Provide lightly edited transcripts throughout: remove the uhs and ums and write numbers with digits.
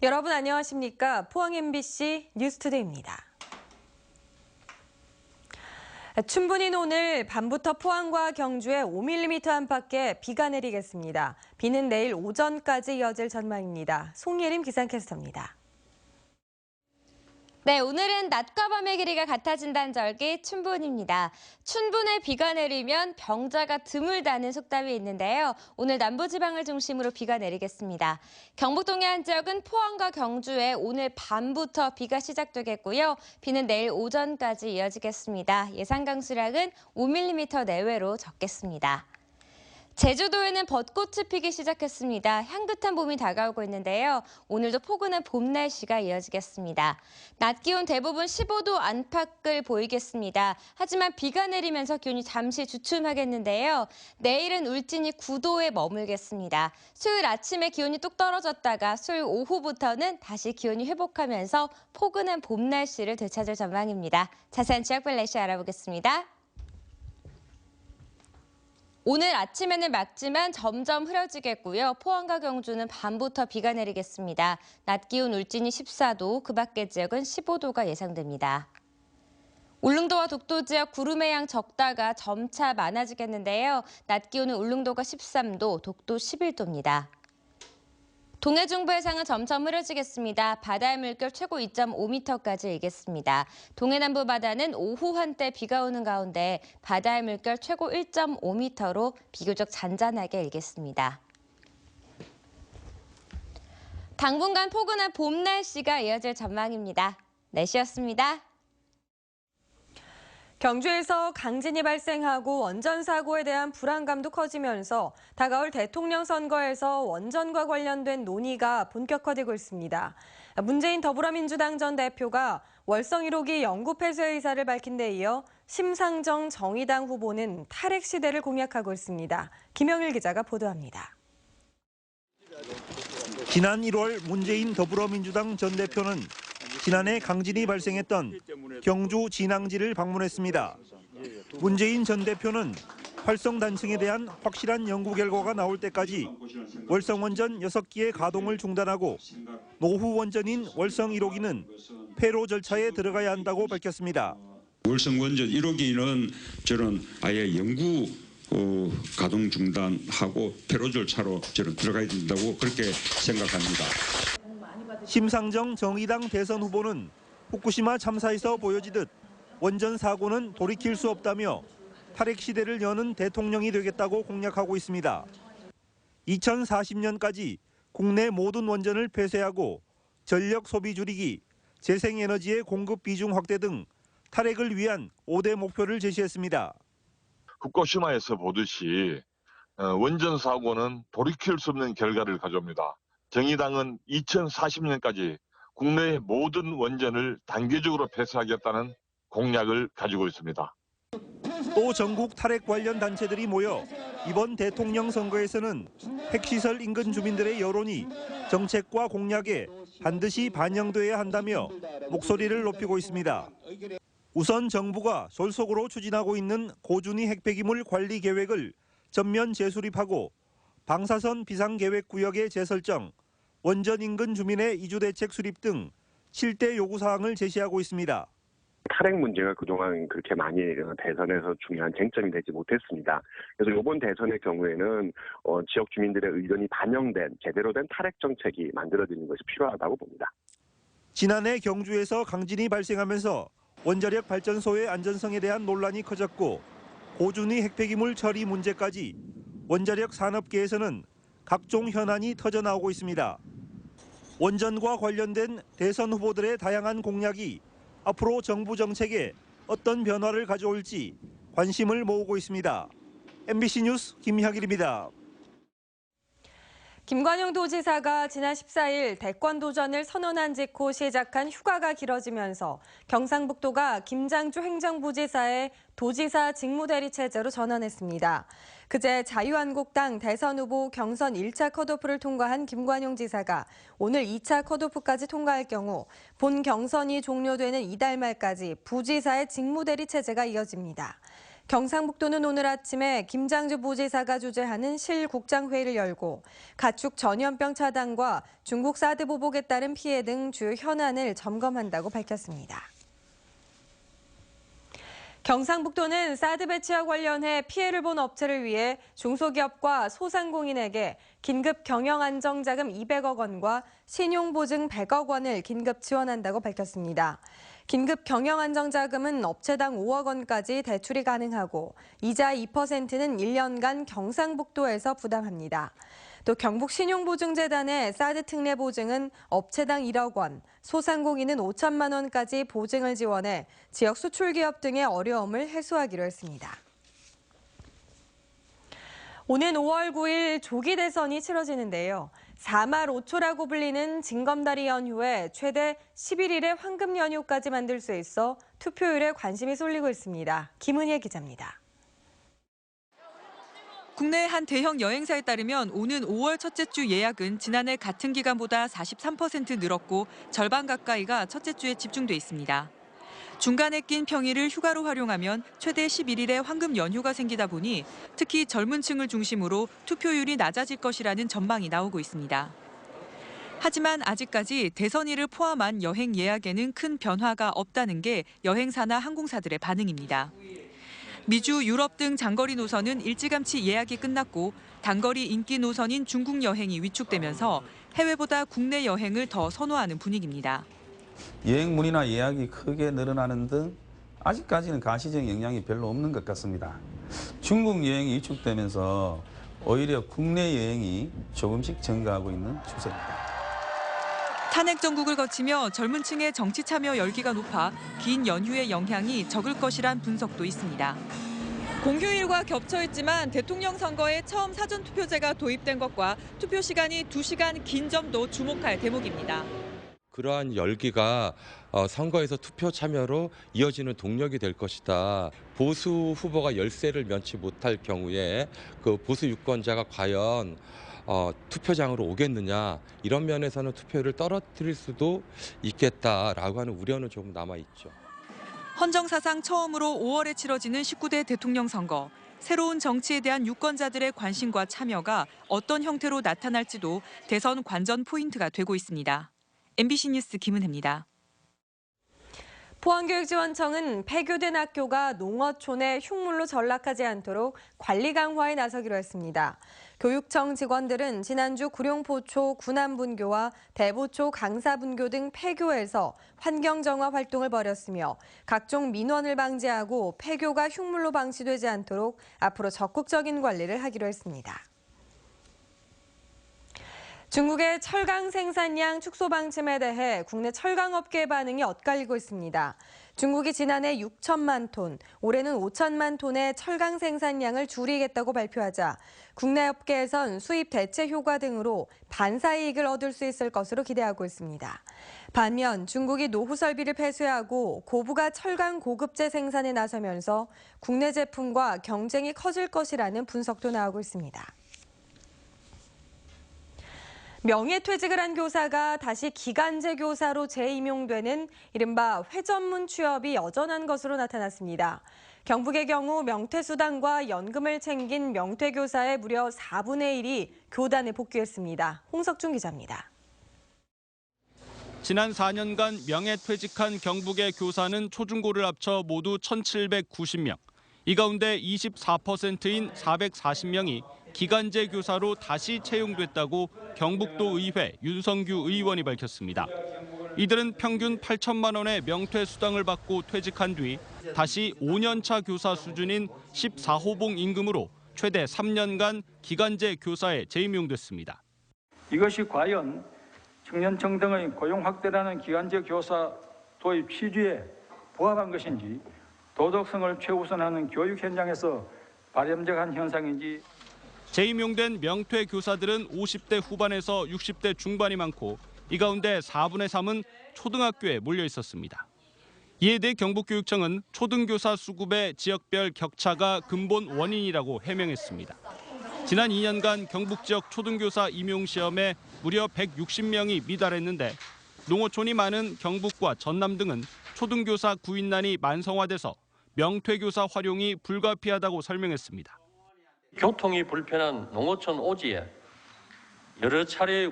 여러분 안녕하십니까? 포항 MBC 뉴스투데이입니다. 춘분인 오늘 밤부터 포항과 경주에 5mm 안팎의 비가 내리겠습니다. 비는 내일 오전까지 이어질 전망입니다. 송예림 기상캐스터입니다. 네, 오늘은 낮과 밤의 길이가 같아진다는 절기 춘분입니다. 춘분에 비가 내리면 병자가 드물다는 속담이 있는데요. 오늘 남부지방을 중심으로 비가 내리겠습니다. 경북 동해안 지역은 포항과 경주에 오늘 밤부터 비가 시작되겠고요. 비는 내일 오전까지 이어지겠습니다. 예상 강수량은 5mm 내외로 적겠습니다. 제주도에는 벚꽃이 피기 시작했습니다. 향긋한 봄이 다가오고 있는데요. 오늘도 포근한 봄 날씨가 이어지겠습니다. 낮 기온 대부분 15도 안팎을 보이겠습니다. 하지만 비가 내리면서 기온이 잠시 주춤하겠는데요. 내일은 울진이 9도에 머물겠습니다. 수요일 아침에 기온이 뚝 떨어졌다가 수요일 오후부터는 다시 기온이 회복하면서 포근한 봄 날씨를 되찾을 전망입니다. 자세한 지역별 날씨 알아보겠습니다. 오늘 아침에는 맑지만 점점 흐려지겠고요. 포항과 경주는 밤부터 비가 내리겠습니다. 낮 기온 울진이 14도, 그 밖의 지역은 15도가 예상됩니다. 울릉도와 독도 지역 구름의 양 적다가 점차 많아지겠는데요. 낮 기온은 울릉도가 13도, 독도 11도입니다. 동해 중부 해상은 점점 흐려지겠습니다. 바다의 물결 최고 2.5m까지 일겠습니다. 동해 남부 바다는 오후 한때 비가 오는 가운데 바다의 물결 최고 1.5m로 비교적 잔잔하게 일겠습니다. 당분간 포근한 봄 날씨가 이어질 전망입니다. 날씨였습니다. 경주에서 강진이 발생하고 원전 사고에 대한 불안감도 커지면서 다가올 대통령 선거에서 원전과 관련된 논의가 본격화되고 있습니다. 문재인 더불어민주당 전 대표가 월성 1호기 영구 폐쇄 의사를 밝힌 데 이어 심상정 정의당 후보는 탈핵 시대를 공약하고 있습니다. 김영일 기자가 보도합니다. 지난 1월 문재인 더불어민주당 전 대표는 지난해 강진이 발생했던 경주 진앙지를 방문했습니다. 문재인 전 대표는 활성 단층에 대한 확실한 연구 결과가 나올 때까지 월성 원전 6기의 가동을 중단하고 노후 원전인 월성 1호기는 폐로 절차에 들어가야 한다고 밝혔습니다. 월성 원전 1호기는 저는 아예 연구 가동 중단하고 폐로 절차로 저는 들어가야 된다고 그렇게 생각합니다. 심상정 정의당 대선 후보는 후쿠시마 참사에서 보여지듯 원전 사고는 돌이킬 수 없다며 탈핵 시대를 여는 대통령이 되겠다고 공약하고 있습니다. 2040년까지 국내 모든 원전을 폐쇄하고 전력 소비 줄이기, 재생에너지의 공급 비중 확대 등 탈핵을 위한 5대 목표를 제시했습니다. 후쿠시마에서 보듯이 원전 사고는 돌이킬 수 없는 결과를 가져옵니다. 정의당은 2040년까지 국내의 모든 원전을 단계적으로 폐쇄하겠다는 공약을 가지고 있습니다. 또 전국 탈핵 관련 단체들이 모여 이번 대통령 선거에서는 핵시설 인근 주민들의 여론이 정책과 공약에 반드시 반영돼야 한다며 목소리를 높이고 있습니다. 우선 정부가 졸속으로 추진하고 있는 고준위 핵폐기물 관리 계획을 전면 재수립하고 방사선 비상계획구역의 재설정, 원전 인근 주민의 이주대책 수립 등 7대 요구사항을 제시하고 있습니다. 탈핵 문제가 그동안 그렇게 많이 대선에서 중요한 쟁점이 되지 못했습니다. 그래서 이번 대선의 경우에는 지역 주민들의 의견이 반영된 제대로 된 탈핵 정책이 만들어지는 것이 필요하다고 봅니다. 지난해 경주에서 강진이 발생하면서 원자력 발전소의 안전성에 대한 논란이 커졌고 고준위 핵폐기물 처리 문제까지 원자력 산업계에서는 각종 현안이 터져나오고 있습니다. 원전과 관련된 대선 후보들의 다양한 공약이 앞으로 정부 정책에 어떤 변화를 가져올지 관심을 모으고 있습니다. MBC 뉴스 김혁일입니다. 김관영 도지사가 지난 14일 대권 도전을 선언한 직후 시작한 휴가가 길어지면서 경상북도가 김장주 행정부지사의 도지사 직무대리 체제로 전환했습니다. 그제 자유한국당 대선 후보 경선 1차 컷오프를 통과한 김관용 지사가 오늘 2차 컷오프까지 통과할 경우 본 경선이 종료되는 이달 말까지 부지사의 직무대리 체제가 이어집니다. 경상북도는 오늘 아침에 김장주 부지사가 주재하는 실국장회의를 열고 가축 전염병 차단과 중국 사드 보복에 따른 피해 등 주요 현안을 점검한다고 밝혔습니다. 경상북도는 사드 배치와 관련해 피해를 본 업체를 위해 중소기업과 소상공인에게 긴급 경영안정자금 200억 원과 신용보증 100억 원을 긴급 지원한다고 밝혔습니다. 긴급 경영안정자금은 업체당 5억 원까지 대출이 가능하고 이자 2%는 1년간 경상북도에서 부담합니다. 또 경북신용보증재단의 사드 특례 보증은 업체당 1억 원, 소상공인은 5천만 원까지 보증을 지원해 지역 수출기업 등의 어려움을 해소하기로 했습니다. 오는 5월 9일 조기 대선이 치러지는데요. 4말 5초라고 불리는 징검다리 연휴에 최대 11일의 황금 연휴까지 만들 수 있어 투표율에 관심이 쏠리고 있습니다. 김은혜 기자입니다. 국내 한 대형 여행사에 따르면 오는 5월 첫째 주 예약은 지난해 같은 기간보다 43% 늘었고 절반 가까이가 첫째 주에 집중돼 있습니다. 중간에 낀 평일을 휴가로 활용하면 최대 11일의 황금 연휴가 생기다 보니 특히 젊은 층을 중심으로 투표율이 낮아질 것이라는 전망이 나오고 있습니다. 하지만 아직까지 대선일을 포함한 여행 예약에는 큰 변화가 없다는 게 여행사나 항공사들의 반응입니다. 미주, 유럽 등 장거리 노선은 일찌감치 예약이 끝났고 단거리 인기 노선인 중국 여행이 위축되면서 해외보다 국내 여행을 더 선호하는 분위기입니다. 여행 문의나 예약이 크게 늘어나는 등 아직까지는 가시적 영향이 별로 없는 것 같습니다. 중국 여행이 위축되면서 오히려 국내 여행이 조금씩 증가하고 있는 추세입니다. 탄핵 정국을 거치며 젊은 층의 정치 참여 열기가 높아 긴 연휴의 영향이 적을 것이란 분석도 있습니다. 공휴일과 겹쳐 있지만 대통령 선거에 처음 사전투표제가 도입된 것과 투표 시간이 2시간 긴 점도 주목할 대목입니다. 그러한 열기가 선거에서 투표 참여로 이어지는 동력이 될 것이다. 보수 후보가 열세를 면치 못할 경우에 그 보수 유권자가 과연 투표장으로 오겠느냐, 이런 면에서는 투표율을 떨어뜨릴 수도 있겠다라고 하는 우려는 조금 남아있죠. 헌정 사상 처음으로 5월에 치러지는 19대 대통령 선거. 새로운 정치에 대한 유권자들의 관심과 참여가 어떤 형태로 나타날지도 대선 관전 포인트가 되고 있습니다. MBC 뉴스 김은혜입니다. 포항교육지원청은 폐교된 학교가 농어촌의 흉물로 전락하지 않도록 관리 강화에 나서기로 했습니다. 교육청 직원들은 지난주 구룡포초 군안분교와 대보초 강사분교 등 폐교에서 환경정화 활동을 벌였으며 각종 민원을 방지하고 폐교가 흉물로 방치되지 않도록 앞으로 적극적인 관리를 하기로 했습니다. 중국의 철강 생산량 축소 방침에 대해 국내 철강업계의 반응이 엇갈리고 있습니다. 중국이 지난해 6천만 톤, 올해는 5천만 톤의 철강 생산량을 줄이겠다고 발표하자 국내 업계에선 수입 대체 효과 등으로 반사이익을 얻을 수 있을 것으로 기대하고 있습니다. 반면 중국이 노후 설비를 폐쇄하고 고부가 철강 고급재 생산에 나서면서 국내 제품과 경쟁이 커질 것이라는 분석도 나오고 있습니다. 명예퇴직을 한 교사가 다시 기간제 교사로 재임용되는 이른바 회전문 취업이 여전한 것으로 나타났습니다. 경북의 경우 명퇴수당과 연금을 챙긴 명퇴교사의 무려 4분의 1이 교단에 복귀했습니다. 홍석준 기자입니다. 지난 4년간 명예퇴직한 경북의 교사는 초중고를 합쳐 모두 1,790명. 이 가운데 24%인 440명이 기간제 교사로 다시 채용됐다고 경북도 의회 윤성규 의원이 밝혔습니다. 이들은 평균 8천만 원의 명퇴 수당을 받고 퇴직한 뒤 다시 5년차 교사 수준인 14호봉 임금으로 최대 3년간 기간제 교사에 재임용됐습니다. 이것이 과연 청년층 등의 고용 확대라는 기간제 교사 도입 취지에 부합한 것인지, 도덕성을 최우선하는 교육 현장에서 바람직한 현상인지. 재임용된 명퇴 교사들은 50대 후반에서 60대 중반이 많고 이 가운데 4분의 3은 초등학교에 몰려 있었습니다. 이에 대해 경북교육청은 초등교사 수급의 지역별 격차가 근본 원인이라고 해명했습니다. 지난 2년간 경북 지역 초등교사 임용 시험에 무려 160명이 미달했는데 농어촌이 많은 경북과 전남 등은 초등교사 구인난이 만성화돼서 명퇴교사 활용이 불가피하다고 설명했습니다. 교통이 불편한 농어촌 오지에 여러 차례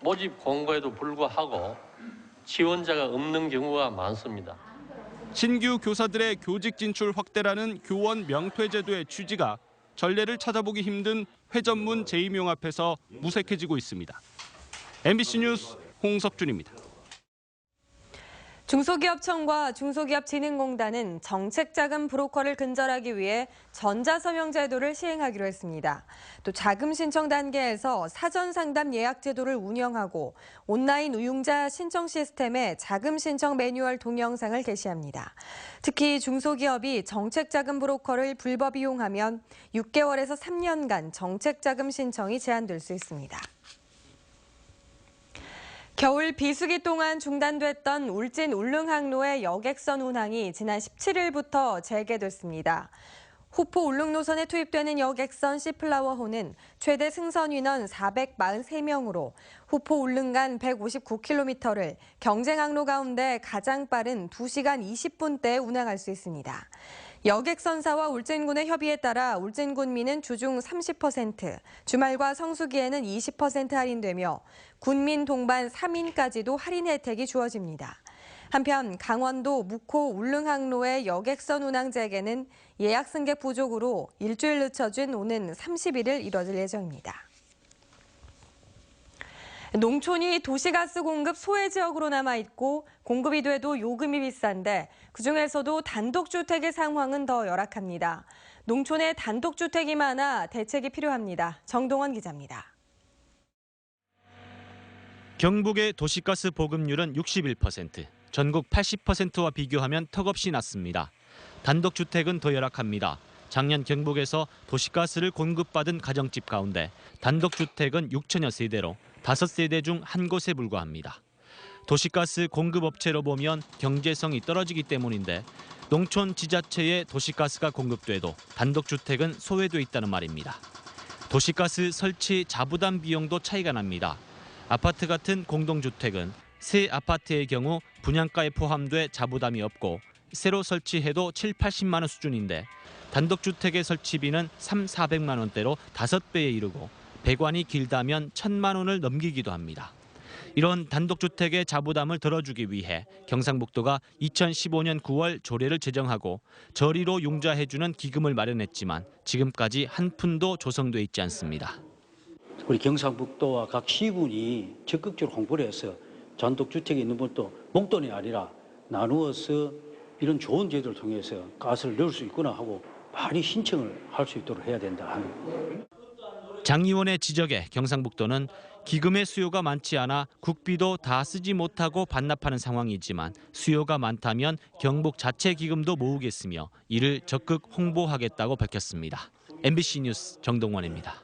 모집 공고에도 불구하고 지원자가 없는 경우가 많습니다. 신규 교사들의 교직 진출 확대라는 교원 명퇴 제도의 취지가 전례를 찾아보기 힘든 회전문 재임용 앞에서 무색해지고 있습니다. MBC 뉴스 홍석준입니다. 중소기업청과 중소기업진흥공단은 정책자금 브로커를 근절하기 위해 전자서명 제도를 시행하기로 했습니다. 또 자금 신청 단계에서 사전 상담 예약 제도를 운영하고 온라인 운용자 신청 시스템에 자금 신청 매뉴얼 동영상을 게시합니다. 특히 중소기업이 정책자금 브로커를 불법 이용하면 6개월에서 3년간 정책자금 신청이 제한될 수 있습니다. 겨울 비수기 동안 중단됐던 울진 울릉항로의 여객선 운항이 지난 17일부터 재개됐습니다. 후포 울릉 노선에 투입되는 여객선 시플라워호는 최대 승선 인원 443명으로 후포 울릉 간 159km를 경쟁 항로 가운데 가장 빠른 2시간 20분대에 운항할 수 있습니다. 여객선사와 울진군의 협의에 따라 울진군민은 주중 30%, 주말과 성수기에는 20% 할인되며 군민 동반 3인까지도 할인 혜택이 주어집니다. 한편 강원도 묵호 울릉항로의 여객선 운항 재개는 예약 승객 부족으로 일주일 늦춰진 오는 31일 이뤄질 예정입니다. 농촌이 도시가스 공급 소외 지역으로 남아있고 공급이 돼도 요금이 비싼데 그중에서도 단독주택의 상황은 더 열악합니다. 농촌에 단독주택이 많아 대책이 필요합니다. 정동원 기자입니다. 경북의 도시가스 보급률은 61%, 전국 80%와 비교하면 턱없이 낮습니다. 단독주택은 더 열악합니다. 작년 경북에서 도시가스를 공급받은 가정집 가운데 단독주택은 6천여 세대로 5세대 중 한 곳에 불과합니다. 도시가스 공급업체로 보면 경제성이 떨어지기 때문인데 농촌 지자체에 도시가스가 공급돼도 단독주택은 소외돼 있다는 말입니다. 도시가스 설치 자부담 비용도 차이가 납니다. 아파트 같은 공동주택은 새 아파트의 경우 분양가에 포함돼 자부담이 없고 새로 설치해도 7, 80만 원 수준인데 단독주택의 설치비는 3, 400만 원대로 5배에 이르고 배관이 길다면 1,000만 원을 넘기기도 합니다. 이런 단독주택의 자부담을 덜어주기 위해 경상북도가 2015년 9월 조례를 제정하고 저리로 융자해주는 기금을 마련했지만 지금까지 한 푼도 조성돼 있지 않습니다. 우리 경상북도와 각 시군이 적극적으로 홍보를 해서 단독주택에 있는 분도 목돈이 아니라 나누어서 이런 좋은 제도를 통해서 가스를 넣을 수 있구나 하고 많이 신청을 할 수 있도록 해야 된다 하는. 장 의원의 지적에 경상북도는 기금의 수요가 많지 않아 국비도 다 쓰지 못하고 반납하는 상황이지만 수요가 많다면 경북 자체 기금도 모으겠으며 이를 적극 홍보하겠다고 밝혔습니다. MBC 뉴스 정동원입니다.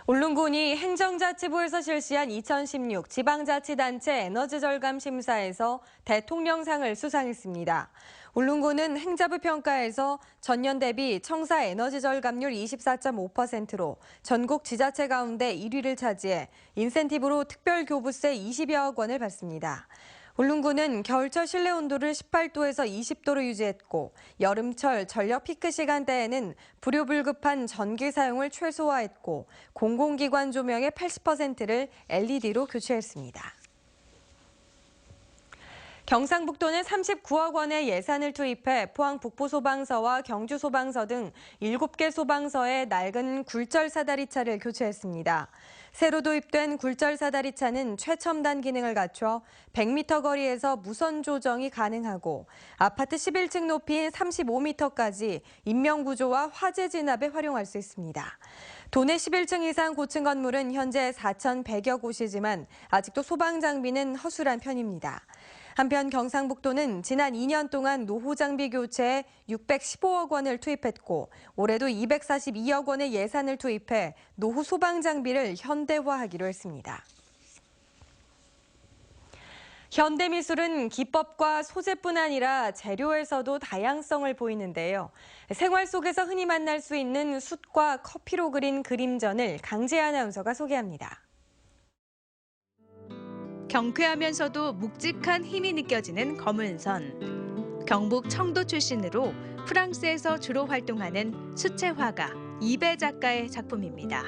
울릉군이 행정자치부에서 실시한 2016 지방자치단체 에너지 절감 심사에서 대통령상을 수상했습니다. 울릉군은 행자부 평가에서 전년 대비 청사 에너지 절감률 24.5%로 전국 지자체 가운데 1위를 차지해 인센티브로 특별교부세 20여억 원을 받습니다. 울릉군은 겨울철 실내 온도를 18도에서 20도로 유지했고 여름철 전력 피크 시간대에는 불효불급한 전기 사용을 최소화했고 공공기관 조명의 80%를 LED로 교체했습니다. 경상북도는 39억 원의 예산을 투입해 포항 북부소방서와 경주소방서 등 7개 소방서의 낡은 굴절 사다리차를 교체했습니다. 새로 도입된 굴절 사다리차는 최첨단 기능을 갖춰 100m 거리에서 무선 조정이 가능하고 아파트 11층 높이 35m까지 인명구조와 화재 진압에 활용할 수 있습니다. 도내 11층 이상 고층 건물은 현재 4,100여 곳이지만 아직도 소방 장비는 허술한 편입니다. 한편 경상북도는 지난 2년 동안 노후 장비 교체에 615억 원을 투입했고 올해도 242억 원의 예산을 투입해 노후 소방 장비를 현대화하기로 했습니다. 현대미술은 기법과 소재뿐 아니라 재료에서도 다양성을 보이는데요. 생활 속에서 흔히 만날 수 있는 숯과 커피로 그린 그림전을 강재 아나운서가 소개합니다. 경쾌하면서도 묵직한 힘이 느껴지는 검은 선. 경북 청도 출신으로 프랑스에서 주로 활동하는 수채 화가 이배 작가의 작품입니다.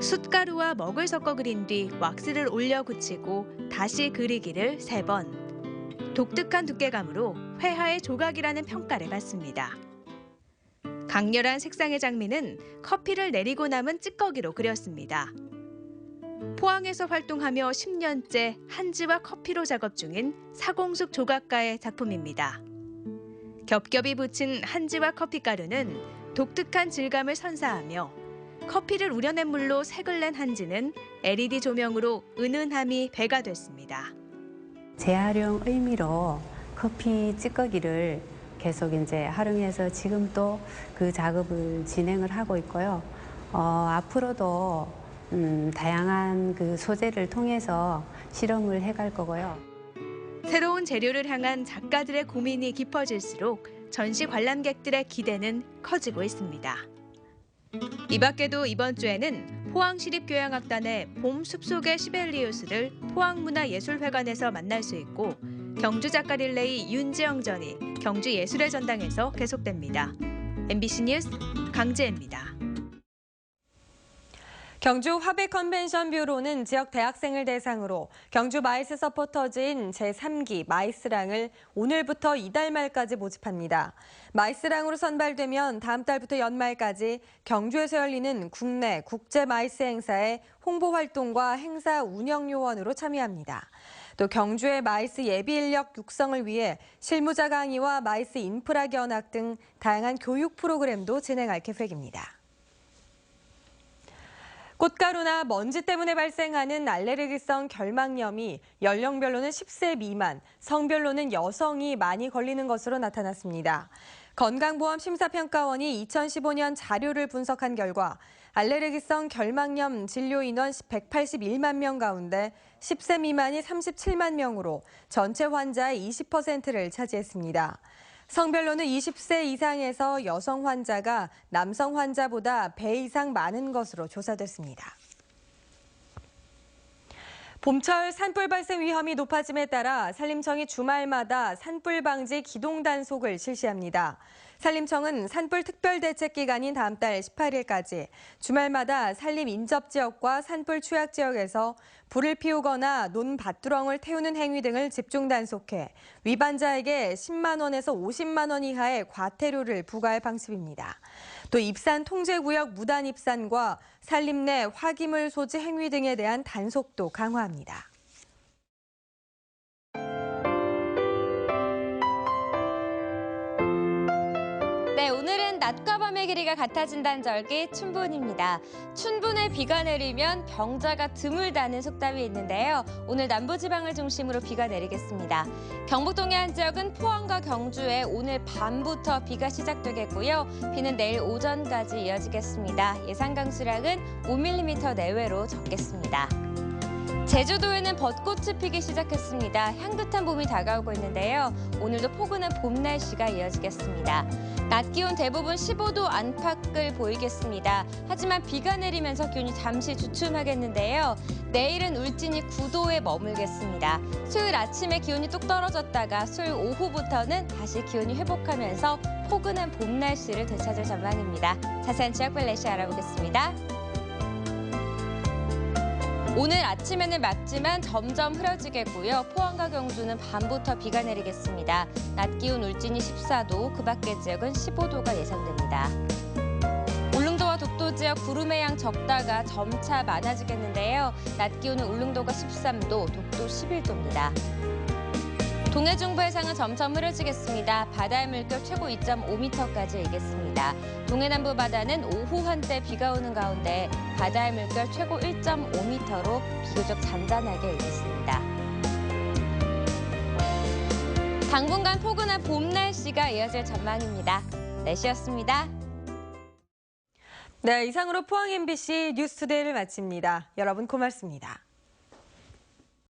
숯가루와 먹을 섞어 그린 뒤 왁스를 올려 굳히고 다시 그리기를 3번. 독특한 두께감으로 회화의 조각이라는 평가를 받습니다. 강렬한 색상의 장미는 커피를 내리고 남은 찌꺼기로 그렸습니다. 포항에서 활동하며 10년째 한지와 커피로 작업 중인 사공숙 조각가의 작품입니다. 겹겹이 붙인 한지와 커피가루는 독특한 질감을 선사하며 커피를 우려낸 물로 색을 낸 한지는 LED 조명으로 은은함이 배가 됐습니다. 재활용 의미로 커피 찌꺼기를 계속 이제 활용해서 지금 또 그 작업을 진행을 하고 있고요. 앞으로도 다양한 그 소재를 통해서 실험을 해갈 거고요. 새로운 재료를 향한 작가들의 고민이 깊어질수록 전시 관람객들의 기대는 커지고 있습니다. 이 밖에도 이번 주에는 포항시립교향악단의 봄 숲속의 시벨리우스를 포항문화예술회관에서 만날 수 있고 경주 작가 릴레이 윤지영전이 경주예술의 전당에서 계속됩니다. MBC 뉴스 강지혜입니다. 경주 화백 컨벤션 뷰로는 지역 대학생을 대상으로 경주 마이스 서포터즈인 제3기 마이스랑을 오늘부터 이달 말까지 모집합니다. 마이스랑으로 선발되면 다음 달부터 연말까지 경주에서 열리는 국내, 국제 마이스 행사에 홍보 활동과 행사 운영 요원으로 참여합니다. 또 경주의 마이스 예비 인력 육성을 위해 실무자 강의와 마이스 인프라 견학 등 다양한 교육 프로그램도 진행할 계획입니다. 꽃가루나 먼지 때문에 발생하는 알레르기성 결막염이 연령별로는 10세 미만, 성별로는 여성이 많이 걸리는 것으로 나타났습니다. 건강보험심사평가원이 2015년 자료를 분석한 결과 알레르기성 결막염 진료 인원 181만 명 가운데 10세 미만이 37만 명으로 전체 환자의 20%를 차지했습니다. 성별로는 20세 이상에서 여성 환자가 남성 환자보다 배 이상 많은 것으로 조사됐습니다. 봄철 산불 발생 위험이 높아짐에 따라 산림청이 주말마다 산불 방지 기동 단속을 실시합니다. 산림청은 산불 특별대책 기간인 다음 달 18일까지 주말마다 산림 인접 지역과 산불 취약 지역에서 불을 피우거나 논밭두렁을 태우는 행위 등을 집중 단속해 위반자에게 10만 원에서 50만 원 이하의 과태료를 부과할 방침입니다. 또 입산 통제구역 무단 입산과 산림 내 화기물 소지 행위 등에 대한 단속도 강화합니다. 네, 오늘은 낮과 밤의 길이가 같아진다는 절기 춘분입니다. 춘분에 비가 내리면 병자가 드물다는 속담이 있는데요. 오늘 남부지방을 중심으로 비가 내리겠습니다. 경북 동해안 지역은 포항과 경주에 오늘 밤부터 비가 시작되겠고요. 비는 내일 오전까지 이어지겠습니다. 예상 강수량은 5mm 내외로 적겠습니다. 제주도에는 벚꽃이 피기 시작했습니다. 향긋한 봄이 다가오고 있는데요. 오늘도 포근한 봄 날씨가 이어지겠습니다. 낮 기온 대부분 15도 안팎을 보이겠습니다. 하지만 비가 내리면서 기온이 잠시 주춤하겠는데요. 내일은 울진이 9도에 머물겠습니다. 수요일 아침에 기온이 뚝 떨어졌다가 수요일 오후부터는 다시 기온이 회복하면서 포근한 봄 날씨를 되찾을 전망입니다. 자세한 지역별 날씨 알아보겠습니다. 오늘 아침에는 맑지만 점점 흐려지겠고요. 포항과 경주는 밤부터 비가 내리겠습니다. 낮 기온 울진이 14도, 그 밖의 지역은 15도가 예상됩니다. 울릉도와 독도 지역 구름의 양 적다가 점차 많아지겠는데요. 낮 기온은 울릉도가 13도, 독도 11도입니다. 동해 중부 해상은 점점 흐려지겠습니다. 바다의 물결 최고 2.5m까지 일겠습니다. 동해 남부 바다는 오후 한때 비가 오는 가운데 바다의 물결 최고 1.5m로 비교적 잔잔하게 일겠습니다. 당분간 포근한 봄 날씨가 이어질 전망입니다. 날씨였습니다. 네, 이상으로 포항 MBC 뉴스투데이를 마칩니다. 여러분 고맙습니다.